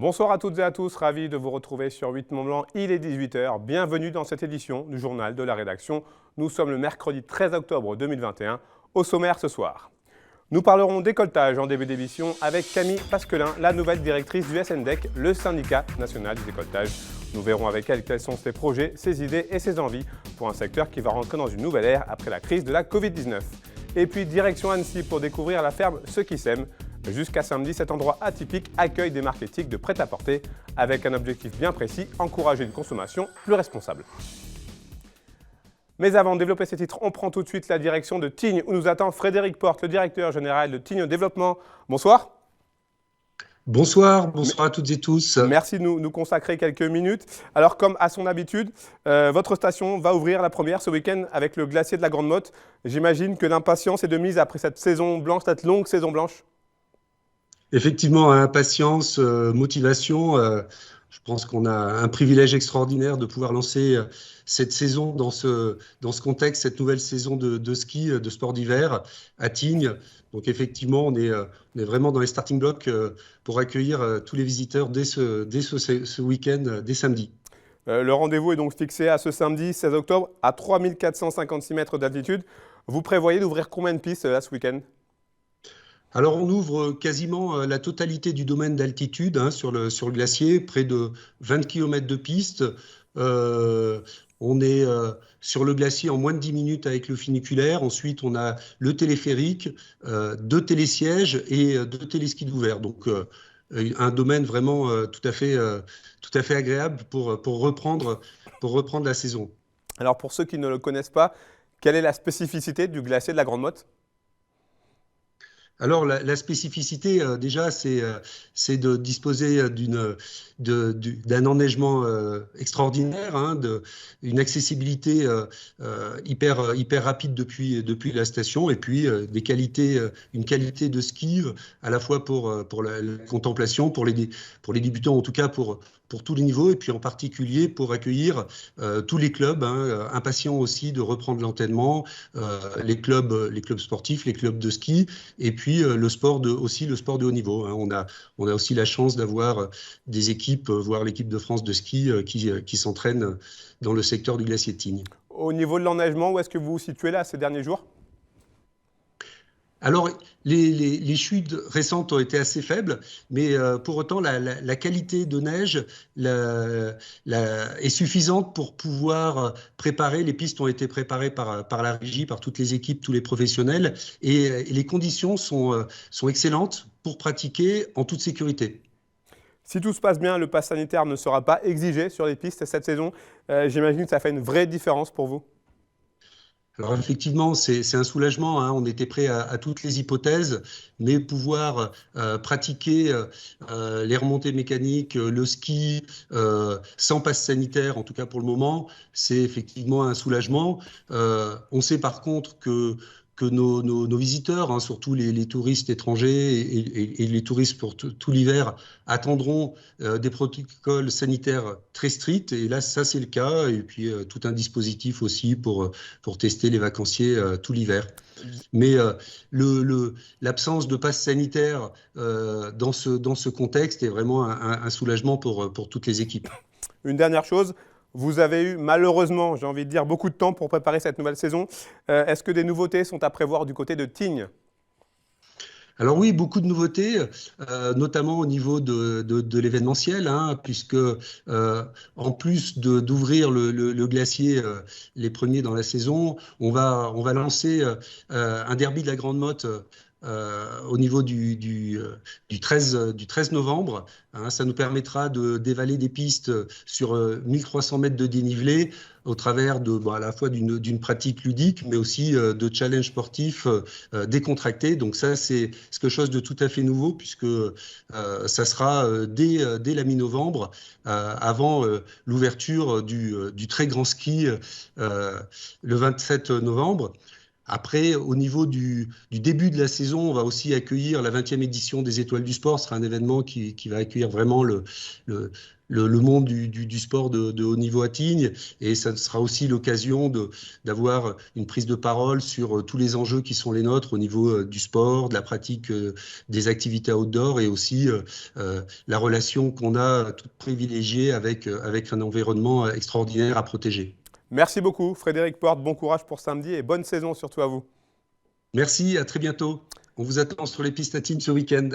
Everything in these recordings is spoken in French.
Bonsoir à toutes et à tous, ravi de vous retrouver sur 8 Mont Blanc, il est 18 h. Bienvenue dans cette édition du journal de la rédaction. Nous sommes le mercredi 13 octobre 2021. Au sommaire ce soir, nous parlerons décolletage en début d'émission avec Camille Pasquelin, la nouvelle directrice du SNDEC, le syndicat national du décolletage. Nous verrons avec elle quels sont ses projets, ses idées et ses envies pour un secteur qui va rentrer dans une nouvelle ère après la crise de la Covid-19. Et puis direction Annecy pour découvrir la ferme Ceux qui s'aiment. Jusqu'à samedi, cet endroit atypique accueille des marques éthiques de prêt-à-porter avec un objectif bien précis, encourager une consommation plus responsable. Mais avant de développer ces titres, on prend tout de suite la direction de Tignes où nous attend Frédéric Porte, le directeur général de Tignes Développement. Bonsoir. Bonsoir à toutes et tous. Merci de nous consacrer quelques minutes. Alors comme à son habitude, votre station va ouvrir la première ce week-end avec le glacier de la Grande Motte. J'imagine que l'impatience est de mise après cette saison blanche, cette longue saison blanche. Effectivement, impatience, motivation. Je pense qu'on a un privilège extraordinaire de pouvoir lancer cette saison dans ce contexte, cette nouvelle saison de ski, de sport d'hiver à Tignes. Donc effectivement, on est vraiment dans les starting blocks pour accueillir tous les visiteurs dès ce week-end, dès samedi. Le rendez-vous est donc fixé à ce samedi 16 octobre à 3456 mètres d'altitude. Vous prévoyez d'ouvrir combien de pistes à ce week-end ? Alors, on ouvre quasiment la totalité du domaine d'altitude sur le glacier, près de 20 km de piste. On est sur le glacier en moins de 10 minutes avec le funiculaire. Ensuite, on a le téléphérique, 2 télésièges et 2 téléskis ouverts. Donc, un domaine vraiment tout à fait agréable pour reprendre la saison. Alors, pour ceux qui ne le connaissent pas, quelle est la spécificité du glacier de la Grande Motte ? Alors, la spécificité, déjà, c'est de disposer d'un enneigement extraordinaire, une accessibilité hyper rapide depuis la station, et puis une qualité de ski à la fois pour la contemplation, pour les débutants, en tout cas pour tous les niveaux, et puis en particulier pour accueillir tous les clubs, impatients aussi de reprendre l'entraînement, les clubs sportifs, les clubs de ski, et puis aussi le sport de haut niveau. On a aussi la chance d'avoir des équipes, voire l'équipe de France de ski qui s'entraînent dans le secteur du glacier de Tignes. Au niveau de l'enneigement, où est-ce que vous vous situez là ces derniers jours ? Alors, les chutes récentes ont été assez faibles, mais pour autant, la qualité de neige est suffisante pour pouvoir préparer. Les pistes ont été préparées par la régie, par toutes les équipes, tous les professionnels, et les conditions sont excellentes pour pratiquer en toute sécurité. Si tout se passe bien, le pass sanitaire ne sera pas exigé sur les pistes cette saison. J'imagine que ça fait une vraie différence pour vous. Alors effectivement, c'est un soulagement. On était prêt à toutes les hypothèses, mais pouvoir pratiquer les remontées mécaniques, le ski, sans passe sanitaire, en tout cas pour le moment, c'est effectivement un soulagement. On sait par contre que nos visiteurs, surtout les touristes étrangers et les touristes pour tout l'hiver, attendront des protocoles sanitaires très stricts. Et là, ça, c'est le cas. Et puis, tout un dispositif aussi pour tester les vacanciers tout l'hiver. Mais l'absence de passe sanitaire dans ce contexte est vraiment un soulagement pour toutes les équipes. Une dernière chose. Vous avez eu malheureusement, j'ai envie de dire, beaucoup de temps pour préparer cette nouvelle saison. Est-ce que des nouveautés sont à prévoir du côté de Tignes ? Alors oui, beaucoup de nouveautés, notamment au niveau de l'événementiel, puisque en plus d'ouvrir le glacier les premiers dans la saison, on va lancer un derby de la Grande Motte au niveau du 13 novembre. Ça nous permettra dévaler des pistes sur 1300 mètres de dénivelé au travers à la fois d'une pratique ludique, mais aussi de challenges sportifs décontractés. Donc ça, c'est quelque chose de tout à fait nouveau, puisque ça sera dès la mi-novembre, avant l'ouverture du très grand ski le 27 novembre. Après, au niveau du début de la saison, on va aussi accueillir la 20e édition des Étoiles du Sport. Ce sera un événement qui va accueillir vraiment le monde du sport de haut niveau atteigne. Et ça sera aussi l'occasion d'avoir une prise de parole sur tous les enjeux qui sont les nôtres au niveau du sport, de la pratique des activités outdoor et aussi la relation qu'on a toute privilégiée avec un environnement extraordinaire à protéger. Merci beaucoup Frédéric Porte, bon courage pour samedi et bonne saison surtout à vous. Merci, à très bientôt. On vous attend sur les pistes à team ce week-end.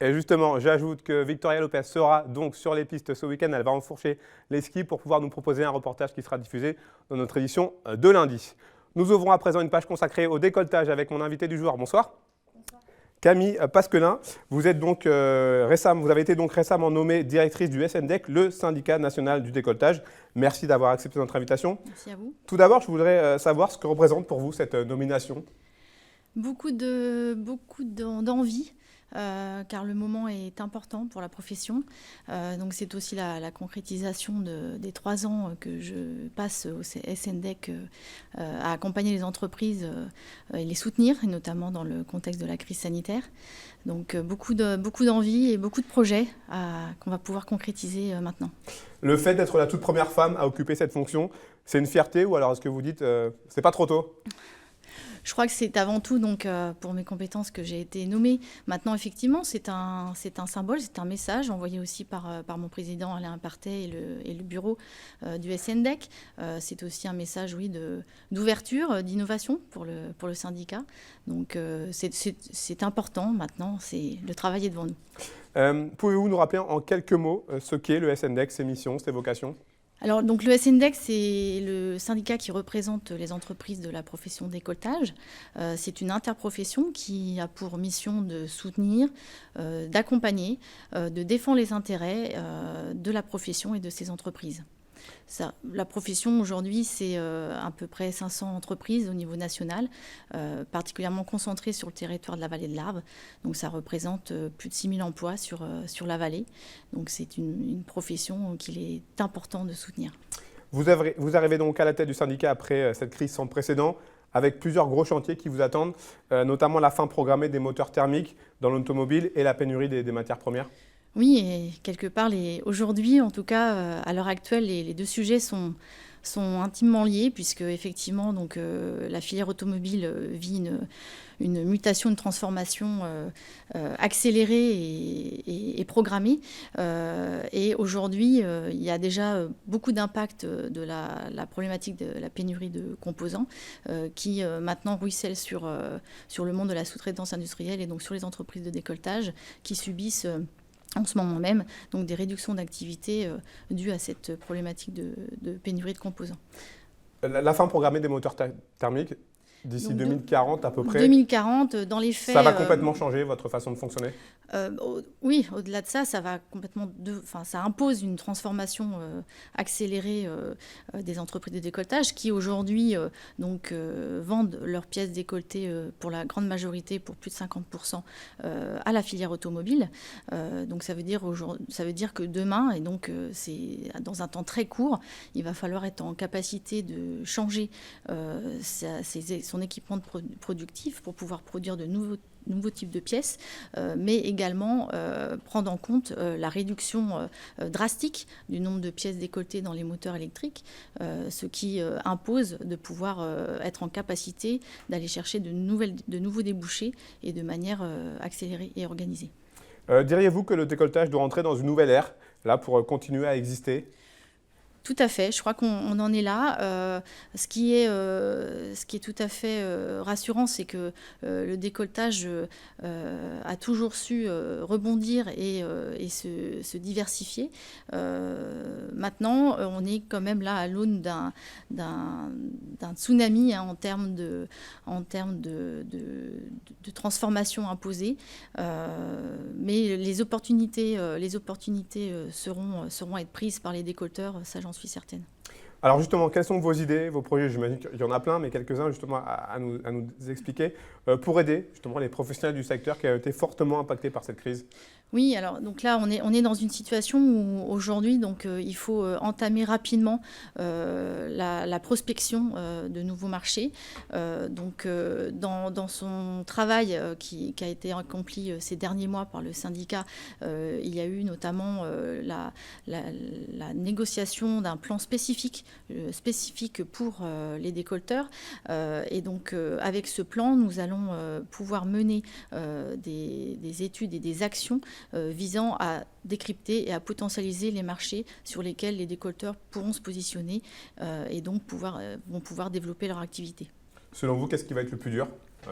Et justement, j'ajoute que Victoria Lopez sera donc sur les pistes ce week-end. Elle va enfourcher les skis pour pouvoir nous proposer un reportage qui sera diffusé dans notre édition de lundi. Nous ouvrons à présent une page consacrée au décolletage avec mon invité du jour. Bonsoir. Bonsoir. Camille Pasquelin, vous avez été donc récemment nommée directrice du SNDEC, le syndicat national du décolletage. Merci d'avoir accepté notre invitation. Merci à vous. Tout d'abord, je voudrais savoir ce que représente pour vous cette nomination. Beaucoup d'envie. Car le moment est important pour la profession. Donc c'est aussi la concrétisation des 3 ans que je passe au SNDEC à accompagner les entreprises et les soutenir, et notamment dans le contexte de la crise sanitaire. Donc beaucoup d'envie et beaucoup de projets qu'on va pouvoir concrétiser maintenant. Le fait d'être la toute première femme à occuper cette fonction, c'est une fierté ou alors est-ce que vous dites c'est pas trop tôt ? Je crois que c'est avant tout donc, pour mes compétences que j'ai été nommée. Maintenant, effectivement, c'est un symbole, c'est un message envoyé aussi par mon président Alain Partet et le bureau du SNDEC. C'est aussi un message, oui, d'ouverture, d'innovation pour le syndicat. Donc, c'est important maintenant, le travail est devant nous. Pouvez-vous nous rappeler en quelques mots ce qu'est le SNDEC, ses missions, ses vocations ? Alors, donc, le SNDEC, c'est le syndicat qui représente les entreprises de la profession décolletage. C'est une interprofession qui a pour mission de soutenir, d'accompagner, de défendre les intérêts de la profession et de ses entreprises. La profession aujourd'hui, c'est à peu près 500 entreprises au niveau national, particulièrement concentrées sur le territoire de la vallée de l'Arve. Donc ça représente plus de 6 000 emplois sur la vallée. Donc c'est une profession qu'il est important de soutenir. Vous arrivez donc à la tête du syndicat après cette crise sans précédent, avec plusieurs gros chantiers qui vous attendent, notamment la fin programmée des moteurs thermiques dans l'automobile et la pénurie des matières premières. Oui, et quelque part, aujourd'hui, en tout cas, à l'heure actuelle, les 2 sujets sont intimement liés, puisque effectivement, donc, la filière automobile vit une mutation, une transformation accélérée et programmée. Et aujourd'hui, il y a déjà beaucoup d'impact de la problématique de la pénurie de composants qui maintenant ruisselle sur le monde de la sous-traitance industrielle et donc sur les entreprises de décolletage qui subissent en ce moment même, donc des réductions d'activité dues à cette problématique de pénurie de composants. La fin programmée des moteurs thermiques, d'ici 2040 à peu près. 2040, dans les faits... Ça va complètement changer votre façon de fonctionner ? Oui, au-delà de ça, ça impose une transformation accélérée des entreprises de décolletage qui aujourd'hui vendent leurs pièces décolletées pour la grande majorité, pour plus de 50%, à la filière automobile. Donc ça veut dire que demain, et donc c'est dans un temps très court, il va falloir être en capacité de changer son équipement productif pour pouvoir produire de nouveaux types de pièces, mais également prendre en compte la réduction drastique du nombre de pièces décolletées dans les moteurs électriques, ce qui impose de pouvoir être en capacité d'aller chercher de nouveaux débouchés et de manière accélérée et organisée. Diriez-vous que le décolletage doit entrer dans une nouvelle ère, là, pour continuer à exister ? Tout à fait, je crois qu'on en est là. Ce qui est tout à fait rassurant, c'est que le décolletage a toujours su rebondir et se diversifier. Maintenant, on est quand même là à l'aune d'un tsunami en termes de transformation imposée. Mais les opportunités seront à être prises par les décolleteurs, ça j'en suis certaine. Alors justement, quelles sont vos idées, vos projets? J'imagine qu'il y en a plein, mais quelques-uns justement à nous expliquer pour aider justement les professionnels du secteur qui ont été fortement impactés par cette crise. Oui, alors donc là, on est dans une situation où aujourd'hui, donc il faut entamer rapidement la prospection de nouveaux marchés. Dans son travail qui a été accompli ces derniers mois par le syndicat, il y a eu notamment la négociation d'un plan spécifique pour les décolteurs. Avec ce plan, nous allons pouvoir mener des études et des actions visant à décrypter et à potentialiser les marchés sur lesquels les décolteurs pourront se positionner et donc vont pouvoir développer leur activité. Selon vous, qu'est-ce qui va être le plus dur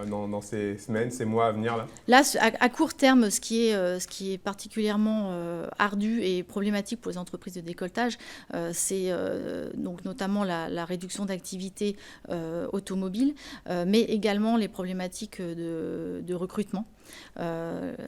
dans ces semaines, ces mois à venir là? Là, à court terme, ce qui est particulièrement ardu et problématique pour les entreprises de décolletage, c'est donc notamment la réduction d'activité automobile, mais également les problématiques de recrutement.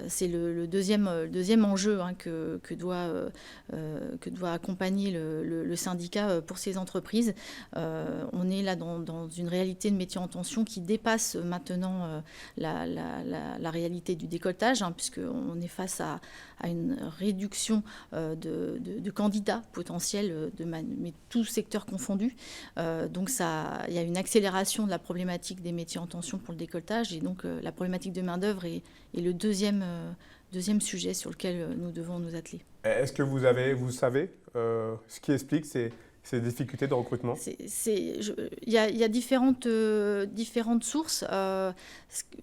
C'est le deuxième enjeu que doit accompagner le syndicat pour ces entreprises. On est là dans une réalité de métier en tension qui dépasse maintenant la réalité du décolletage, puisqu'on est face à une réduction de candidats potentiels, mais tous secteurs confondus. Donc il y a une accélération de la problématique des métiers en tension pour le décolletage, et donc la problématique de main-d'œuvre est le deuxième sujet sur lequel nous devons nous atteler. Est-ce que vous savez ce qui explique ces difficultés de recrutement? Il y a différentes sources.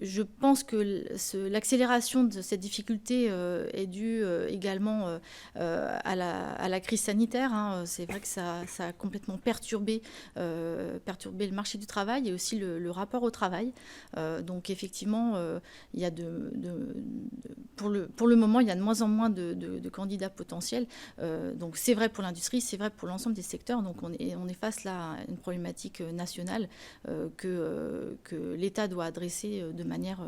Je pense que l'accélération de cette difficulté est due également à la crise sanitaire. C'est vrai que ça a complètement perturbé le marché du travail et aussi le rapport au travail. Donc effectivement, il y a pour le moment, il y a de moins en moins de candidats potentiels. Donc c'est vrai pour l'industrie, c'est vrai pour l'ensemble des secteurs. Donc on est face là à une problématique nationale que l'État doit adresser de manière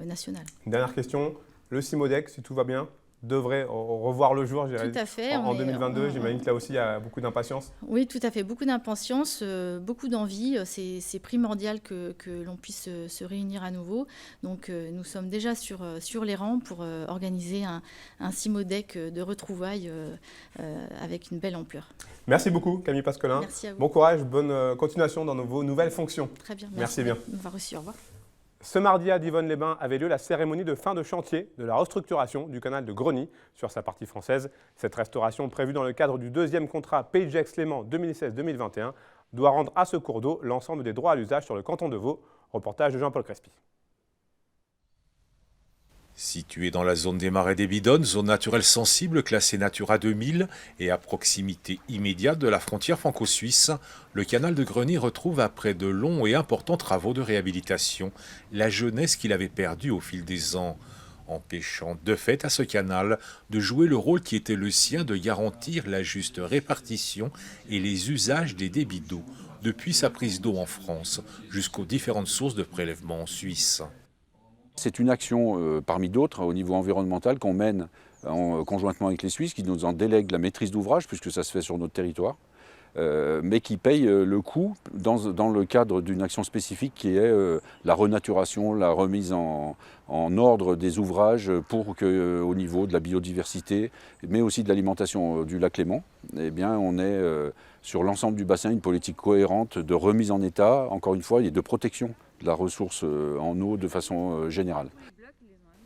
nationale. Dernière question, le Cimodec, si tout va bien, devrait revoir le jour, je dirais, tout à fait, en 2022. J'imagine que là aussi, il y a beaucoup d'impatience. Oui, tout à fait. Beaucoup d'impatience, beaucoup d'envie. C'est primordial que l'on puisse se réunir à nouveau. Donc, nous sommes déjà sur les rangs pour organiser un Cimodec de retrouvailles avec une belle ampleur. Merci beaucoup, Camille Pasquelin. Merci à vous. Bon courage, bonne continuation dans vos nouvelles fonctions. Très bien. Merci bien. De m'avoir reçu. Au revoir. Ce mardi à Divonne-les-Bains avait lieu la cérémonie de fin de chantier de la restructuration du canal de Greny sur sa partie française. Cette restauration, prévue dans le cadre du deuxième contrat Pays de Gex-Léman 2016-2021, doit rendre à ce cours d'eau l'ensemble des droits à l'usage sur le canton de Vaud. Reportage de Jean-Paul Crespi. Situé dans la zone des marais des Bidonnes, zone naturelle sensible classée Natura 2000 et à proximité immédiate de la frontière franco-suisse, le canal de Greny retrouve après de longs et importants travaux de réhabilitation la jeunesse qu'il avait perdue au fil des ans, empêchant de fait à ce canal de jouer le rôle qui était le sien de garantir la juste répartition et les usages des débits d'eau, depuis sa prise d'eau en France jusqu'aux différentes sources de prélèvement en Suisse. C'est une action parmi d'autres au niveau environnemental qu'on mène conjointement avec les Suisses, qui nous en délèguent la maîtrise d'ouvrage, puisque ça se fait sur notre territoire, mais qui paye le coût dans le cadre d'une action spécifique qui est la renaturation, la remise en ordre des ouvrages pour qu'au niveau de la biodiversité, mais aussi de l'alimentation du lac Léman, eh bien, on ait sur l'ensemble du bassin une politique cohérente de remise en état, encore une fois, et de protection de la ressource en eau de façon générale.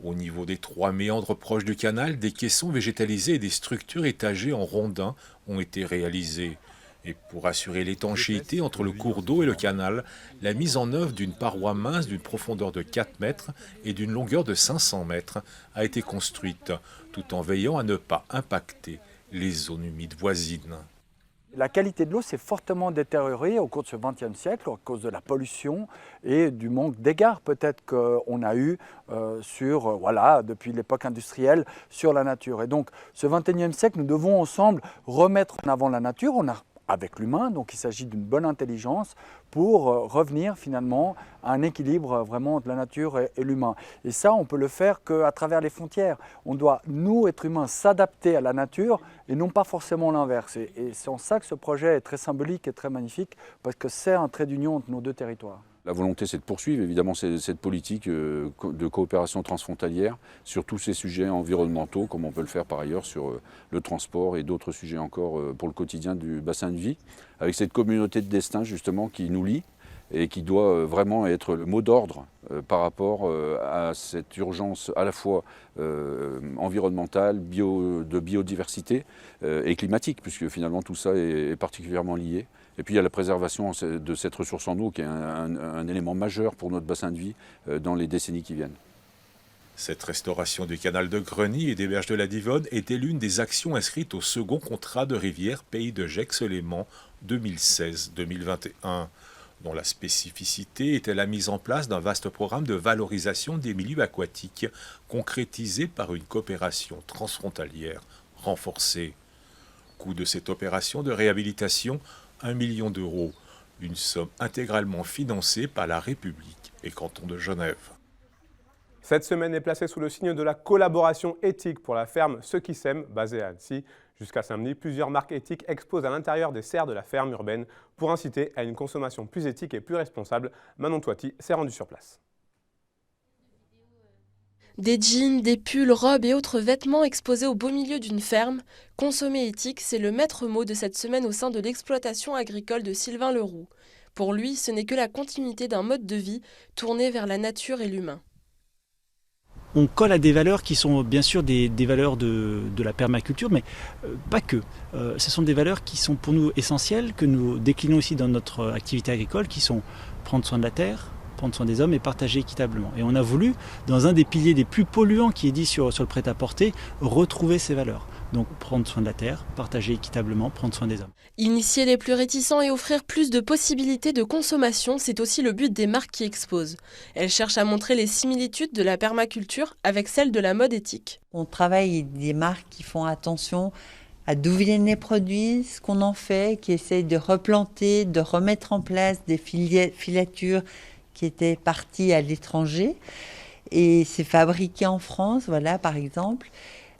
Au niveau des 3 méandres proches du canal, des caissons végétalisés et des structures étagées en rondins ont été réalisés. Et pour assurer l'étanchéité entre le cours d'eau et le canal, la mise en œuvre d'une paroi mince d'une profondeur de 4 mètres et d'une longueur de 500 mètres a été construite, tout en veillant à ne pas impacter les zones humides voisines. La qualité de l'eau s'est fortement détériorée au cours de ce XXe siècle à cause de la pollution et du manque d'égard peut-être qu'on a eu depuis l'époque industrielle sur la nature. Et donc ce XXIe siècle, nous devons ensemble remettre en avant la nature. Avec l'humain, donc il s'agit d'une bonne intelligence pour revenir finalement à un équilibre vraiment de la nature et l'humain. Et ça, on peut le faire qu'à travers les frontières. On doit, nous, êtres humains, s'adapter à la nature et non pas forcément l'inverse. Et c'est en ça que ce projet est très symbolique et très magnifique, parce que c'est un trait d'union entre nos deux territoires. La volonté, c'est de poursuivre évidemment cette politique de coopération transfrontalière sur tous ces sujets environnementaux, comme on peut le faire par ailleurs sur le transport et d'autres sujets encore pour le quotidien du bassin de vie, avec cette communauté de destin justement qui nous lie et qui doit vraiment être le mot d'ordre par rapport à cette urgence à la fois environnementale, de biodiversité et climatique, puisque finalement tout ça est particulièrement lié. Et puis il y a la préservation de cette ressource en eau qui est un élément majeur pour notre bassin de vie dans les décennies qui viennent. Cette restauration du canal de Greny et des berges de la Divonne était l'une des actions inscrites au second contrat de rivière Pays de Gex-Léman 2016-2021, dont la spécificité était la mise en place d'un vaste programme de valorisation des milieux aquatiques, concrétisé par une coopération transfrontalière renforcée. Coût de cette opération de réhabilitation, 1 million d'euros, une somme intégralement financée par la République et canton de Genève. Cette semaine est placée sous le signe de la collaboration éthique pour la ferme Ceux qui s'aiment, basée à Annecy. Jusqu'à samedi, plusieurs marques éthiques exposent à l'intérieur des serres de la ferme urbaine pour inciter à une consommation plus éthique et plus responsable. Manon Toiti s'est rendue sur place. Des jeans, des pulls, robes et autres vêtements exposés au beau milieu d'une ferme. Consommer éthique, c'est le maître mot de cette semaine au sein de l'exploitation agricole de Sylvain Leroux. Pour lui, ce n'est que la continuité d'un mode de vie tourné vers la nature et l'humain. On colle à des valeurs qui sont bien sûr des valeurs de la permaculture, mais pas que. Ce sont des valeurs qui sont pour nous essentielles, que nous déclinons aussi dans notre activité agricole, qui sont prendre soin de la terre, prendre soin des hommes et partager équitablement. Et on a voulu, dans un des piliers les plus polluants qui est dit sur le prêt-à-porter, retrouver ces valeurs. Donc prendre soin de la terre, partager équitablement, prendre soin des hommes. Initier les plus réticents et offrir plus de possibilités de consommation, c'est aussi le but des marques qui exposent. Elles cherchent à montrer les similitudes de la permaculture avec celles de la mode éthique. On travaille avec des marques qui font attention à d'où viennent les produits, ce qu'on en fait, qui essayent de replanter, de remettre en place des filatures qui étaient parties à l'étranger. Et c'est fabriqué en France, voilà, par exemple.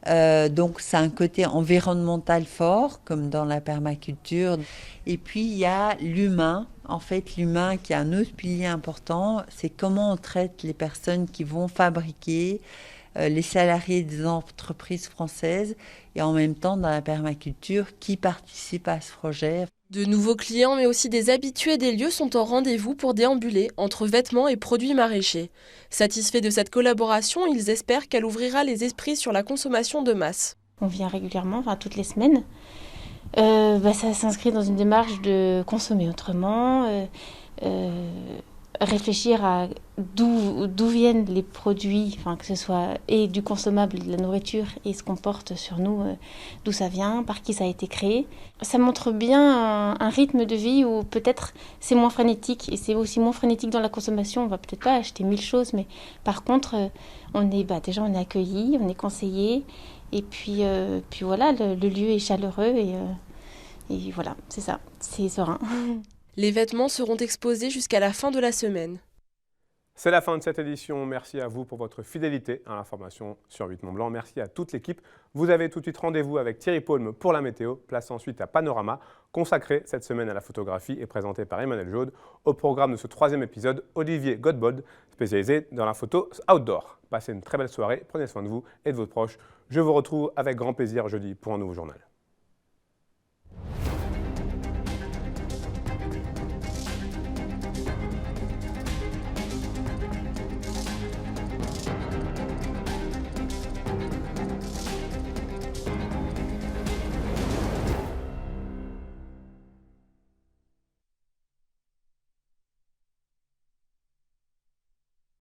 Donc c'est un côté environnemental fort, comme dans la permaculture. Et puis il y a l'humain. En fait, l'humain qui est un autre pilier important, c'est comment on traite les personnes qui vont fabriquer, les salariés des entreprises françaises, et en même temps dans la permaculture, qui participent à ce projet. De nouveaux clients, mais aussi des habitués des lieux sont au rendez-vous pour déambuler entre vêtements et produits maraîchers. Satisfaits de cette collaboration, ils espèrent qu'elle ouvrira les esprits sur la consommation de masse. On vient régulièrement, enfin toutes les semaines. Ça s'inscrit dans une démarche de consommer autrement, réfléchir à d'où viennent les produits, enfin que ce soit et du consommable, de la nourriture, et ce qu'on porte sur nous, d'où ça vient, par qui ça a été créé. Ça montre bien un rythme de vie où peut-être c'est moins frénétique, et c'est aussi moins frénétique dans la consommation. On va peut-être pas acheter 1000 choses, mais par contre, déjà on est accueilli, on est conseillé, et puis voilà, le lieu est chaleureux, et voilà, c'est ça, c'est serein. Les vêtements seront exposés jusqu'à la fin de la semaine. C'est la fin de cette édition. Merci à vous pour votre fidélité à l'information sur 8 Mont Blanc. Merci à toute l'équipe. Vous avez tout de suite rendez-vous avec Thierry Paulme pour la météo. Place ensuite à Panorama, consacré cette semaine à la photographie et présenté par Emmanuel Jaude. Au programme de ce 3e épisode, Olivier Godbold, spécialisé dans la photo outdoor. Passez une très belle soirée, prenez soin de vous et de vos proches. Je vous retrouve avec grand plaisir jeudi pour un nouveau journal.